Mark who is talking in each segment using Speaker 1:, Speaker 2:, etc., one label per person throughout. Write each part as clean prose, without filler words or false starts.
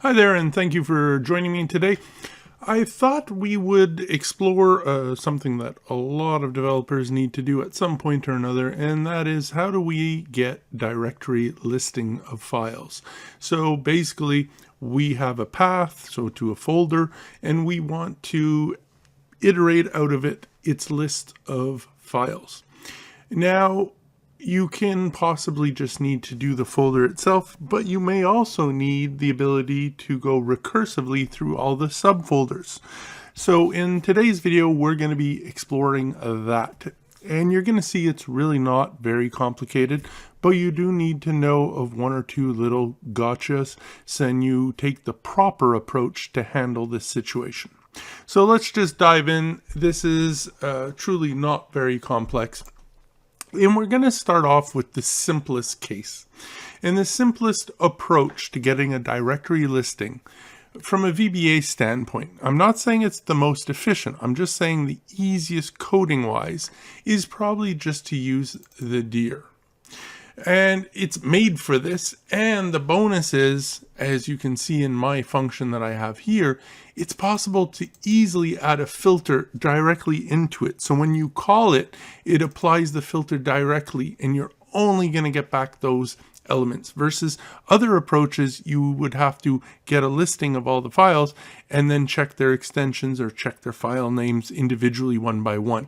Speaker 1: Hi there, and thank you for joining me today. I thought we would explore something that a lot of developers need to do at some point or another, and that is how do we get directory listing of files. So basically, we have a path, so to a folder, and we want to iterate out of it its list of files. Now, you can possibly just need to do the folder itself, but you may also need the ability to go recursively through all the subfolders. So in today's video, we're going to be exploring that. And you're going to see it's really not very complicated, but you do need to know of one or two little gotchas so you take the proper approach to handle this situation. So let's just dive in. This is truly not very complex. And we're going to start off with the simplest case. And the simplest approach to getting a directory listing from a VBA standpoint, I'm not saying it's the most efficient, I'm just saying the easiest coding wise is probably just to use the dir. And it's made for this, and the bonus is, as you can see in my function that I have here, it's possible to easily add a filter directly into it. So when you call it, it applies the filter directly, and you're only going to get back those elements, versus other approaches you would have to get a listing of all the files and then check their extensions or check their file names individually one by one.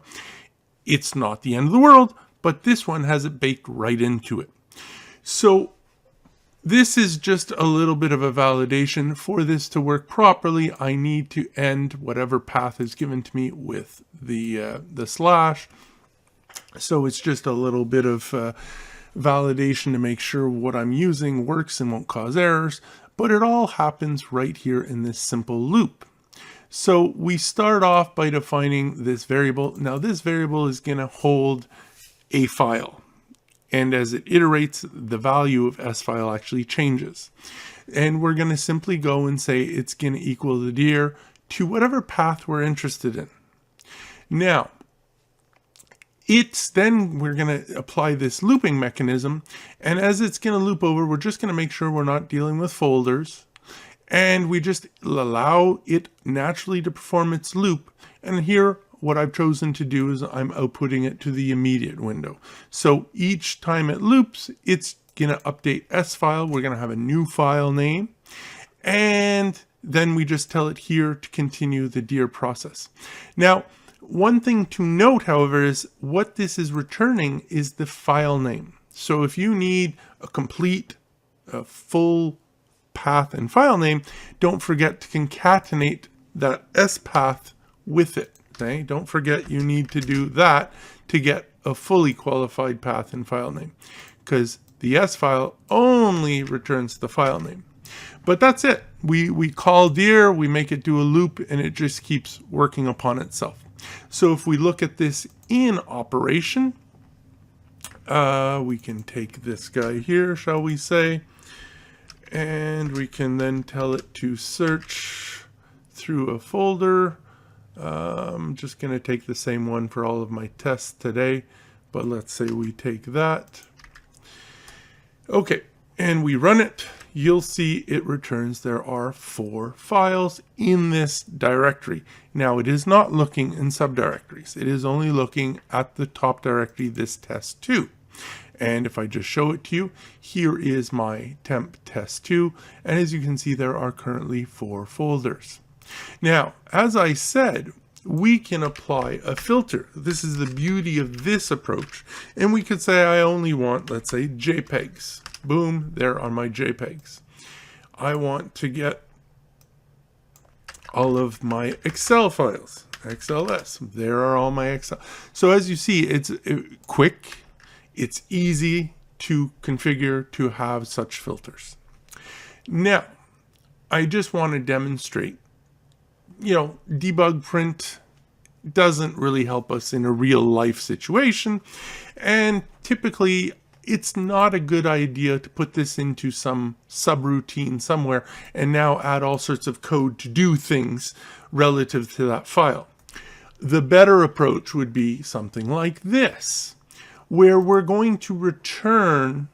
Speaker 1: It's not the end of the world, but this one has it baked right into it. So this is just a little bit of a validation. For this to work properly, I need to end whatever path is given to me with the slash. So it's just a little bit of validation to make sure what I'm using works and won't cause errors. But it all happens right here in this simple loop. So we start off by defining this variable. Now this variable is going to hold a file, and as it iterates, the value of s file actually changes, and we're going to simply go and say it's going to equal the dir to whatever path we're interested in. Now we're going to apply this looping mechanism, and as it's going to loop over, we're just going to make sure we're not dealing with folders, and we just allow it naturally to perform its loop. And here what I've chosen to do is I'm outputting it to the immediate window. So each time it loops, it's going to update s file. We're going to have a new file name. And then we just tell it here to continue the dir process. Now, one thing to note, however, is what this is returning is the file name. So if you need a complete, full path and file name, don't forget to concatenate that s path with it. Okay? Don't forget you need to do that to get a fully qualified path and file name, because the s file only returns the file name. But that's it. We call dir, we make it do a loop, and it just keeps working upon itself. So if we look at this in operation, we can take this guy here, shall we say, and we can then tell it to search through a folder. I'm just going to take the same one for all of my tests today, but let's say we take that. Okay, and we run it. You'll see it returns there are 4 files in this directory. Now it is not looking in subdirectories. It is only looking at the top directory, this test2. And if I just show it to you, here is my temp test2, and as you can see, there are currently 4 folders. Now, as I said, we can apply a filter. This is the beauty of this approach. And we could say I only want, let's say, JPEGs. Boom, there are my JPEGs. I want to get all of my Excel files, XLS. There are all my Excel. So as you see, it's quick. It's easy to configure to have such filters. Now, I just want to demonstrate, debug print doesn't really help us in a real life situation. And typically, it's not a good idea to put this into some subroutine somewhere and now add all sorts of code to do things relative to that file. The better approach would be something like this, where we're going to return,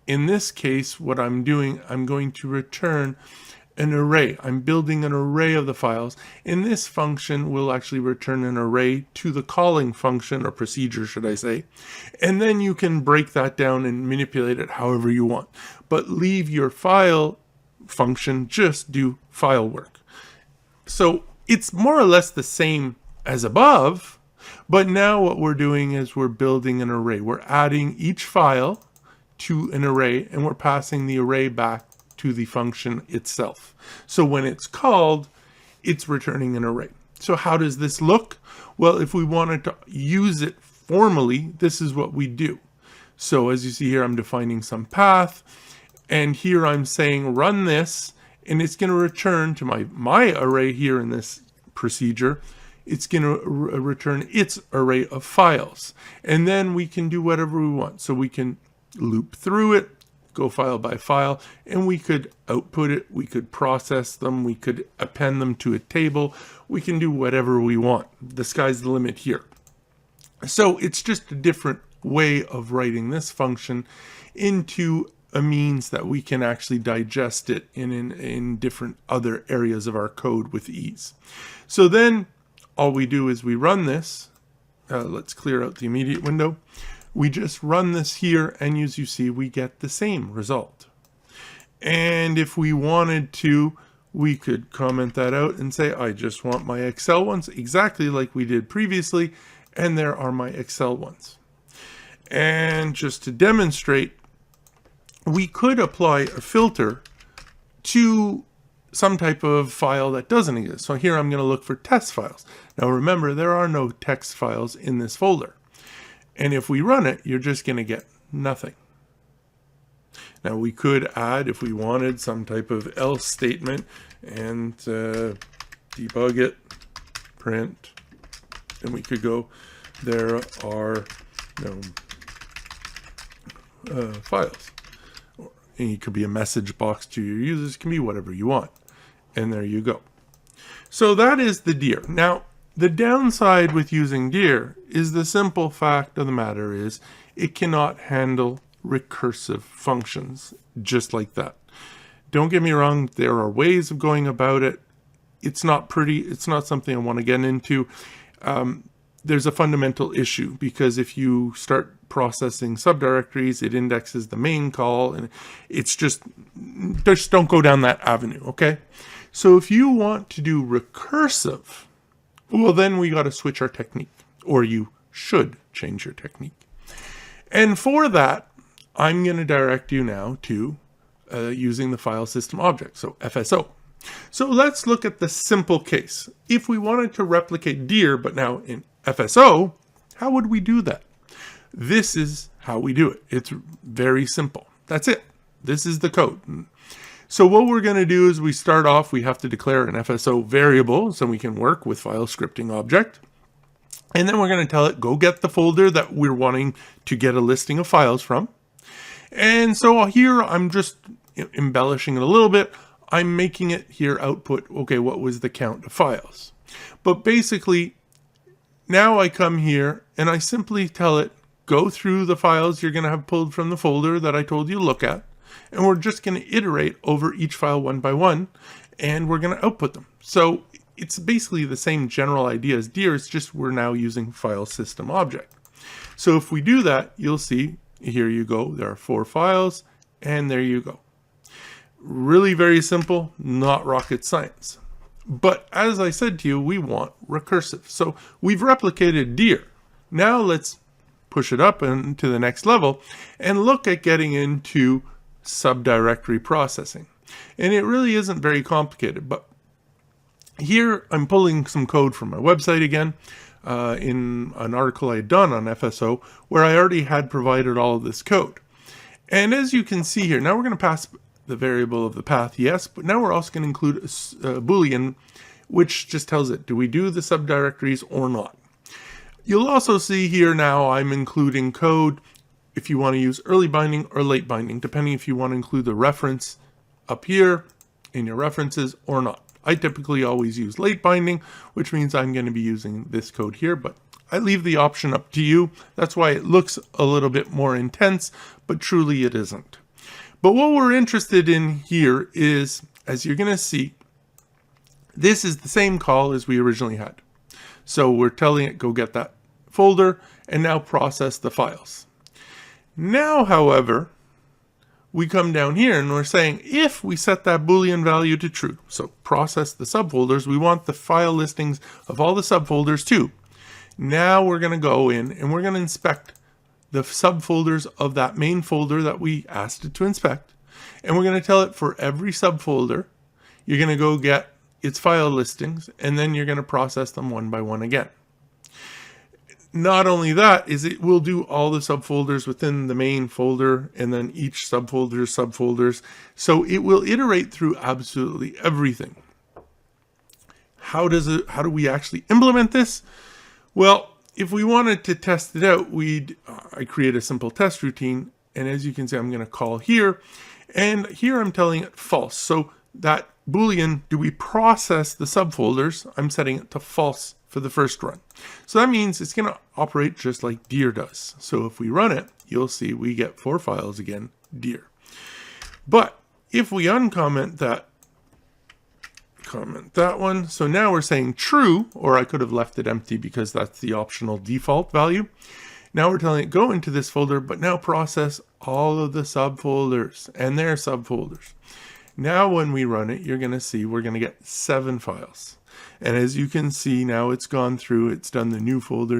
Speaker 1: in this case, what I'm doing, I'm going to return an array. I'm building an array of the files, and this function will actually return an array to the calling function, or procedure should I say, and then you can break that down and manipulate it however you want, but leave your file function just do file work. So it's more or less the same as above, but now what we're doing is we're building an array. We're adding each file to an array, and we're passing the array back to the function itself. So when it's called, it's returning an array. So how does this look? Well, if we wanted to use it formally, this is what we do. So as you see here, I'm defining some path, and here I'm saying run this, and it's going to return to my array here in this procedure. It's going to return its array of files, and then we can do whatever we want. So we can loop through it, go file by file, and we could output it, we could process them, we could append them to a table, we can do whatever we want. The sky's the limit here. So it's just a different way of writing this function into a means that we can actually digest it in different other areas of our code with ease. So then all we do is we run this. Let's clear out the immediate window. We just run this here, and as you see, we get the same result. And if we wanted to, we could comment that out and say, I just want my Excel ones, exactly like we did previously, and there are my Excel ones. And just to demonstrate, we could apply a filter to some type of file that doesn't exist. So here I'm going to look for test files. Now remember, there are no text files in this folder. And if we run it, you're just going to get nothing. Now we could add, if we wanted, some type of else statement and debug it, print, and we could go, there are no files. And it could be a message box to your users, it can be whatever you want. And there you go. So that is the Dir. Now, the downside with using Dir is the simple fact of the matter is it cannot handle recursive functions just like that. Don't get me wrong, there are ways of going about it. It's not pretty, it's not something I want to get into. There's a fundamental issue, because if you start processing subdirectories, it indexes the main call, and it's just don't go down that avenue, okay? So if you want to do recursive, well, then we got to switch our technique, or you should change your technique. And for that, I'm going to direct you now to using the file system object, so FSO. So let's look at the simple case. If we wanted to replicate Dir, but now in FSO, how would we do that? This is how we do it. It's very simple. That's it. This is the code. So what we're going to do is we start off, we have to declare an FSO variable so we can work with file scripting object. And then we're going to tell it, go get the folder that we're wanting to get a listing of files from. And so here I'm just embellishing it a little bit. I'm making it here output, okay, what was the count of files? But basically, now I come here and I simply tell it, go through the files you're going to have pulled from the folder that I told you to look at. And we're just going to iterate over each file one by one, and we're going to output them. So it's basically the same general idea as Dir, it's just we're now using file system object. So if we do that, you'll see, here you go, there are 4 files, and there you go. Really very simple, not rocket science. But as I said to you, we want recursive. So we've replicated Dir. Now let's push it up into the next level and look at getting into subdirectory processing. And it really isn't very complicated, but here I'm pulling some code from my website again in an article I had done on FSO where I already had provided all of this code. And as you can see here, now we're going to pass the variable of the path, yes, but now we're also going to include a Boolean, which just tells it, do we do the subdirectories or not? You'll also see here now I'm including code if you want to use early binding or late binding, depending if you want to include the reference up here in your references or not. I typically always use late binding, which means I'm going to be using this code here, but I leave the option up to you. That's why it looks a little bit more intense, but truly it isn't. But what we're interested in here is as you're going to see, this is the same call as we originally had. So we're telling it, go get that folder and now process the files. Now, however, we come down here and we're saying if we set that Boolean value to true, so process the subfolders, we want the file listings of all the subfolders too. Now we're going to go in and we're going to inspect the subfolders of that main folder that we asked it to inspect. And we're going to tell it for every subfolder, you're going to go get its file listings, and then you're going to process them one by one again. Not only that, is it will do all the subfolders within the main folder, and then each subfolders. So it will iterate through absolutely everything. How do we actually implement this? Well, if we wanted to test it out, I create a simple test routine, and as you can see, I'm going to call here, and here I'm telling it false. So that Boolean, do we process the subfolders? I'm setting it to false for the first run. So that means it's going to operate just like Dir does. So if we run it, you'll see we get 4 files again, Dir. But if we uncomment that, comment that one. So now we're saying true, or I could have left it empty because that's the optional default value. Now we're telling it go into this folder, but now process all of the subfolders and their subfolders. Now when we run it, you're going to see we're going to get 7 files. And as you can see, now it's gone through, it's done the new folder,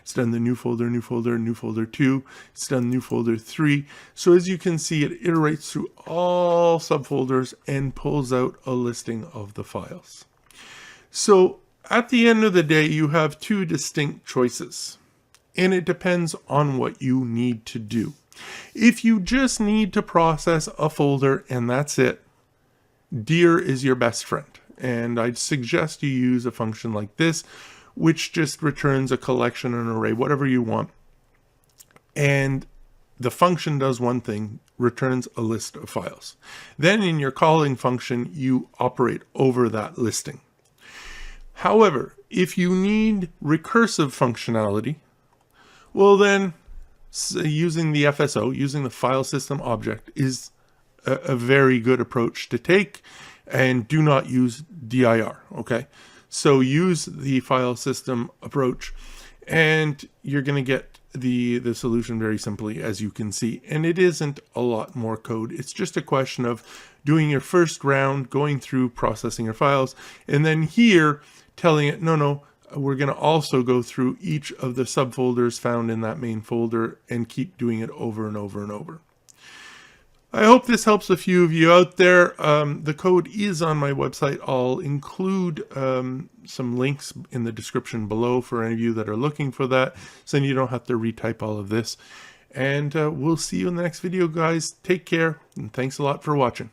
Speaker 1: it's done the new folder, new folder 2, it's done new folder 3. So as you can see, it iterates through all subfolders and pulls out a listing of the files. So at the end of the day, you have 2 distinct choices, and it depends on what you need to do. If you just need to process a folder and that's it, Dir is your best friend. And I'd suggest you use a function like this, which just returns a collection, an array, whatever you want. And the function does one thing, returns a list of files. Then in your calling function, you operate over that listing. However, if you need recursive functionality, well then, using the FSO, using the file system object, is a very good approach to take, and do not use dir, okay? So use the file system approach, and you're going to get the solution very simply, as you can see. And it isn't a lot more code. It's just a question of doing your first round, going through processing your files, and then here telling it, no, we're going to also go through each of the subfolders found in that main folder and keep doing it over and over and over. I hope this helps a few of you out there. The code is on my website. I'll include some links in the description below for any of you that are looking for that, so you don't have to retype all of this. And we'll see you in the next video, guys. Take care, and thanks a lot for watching.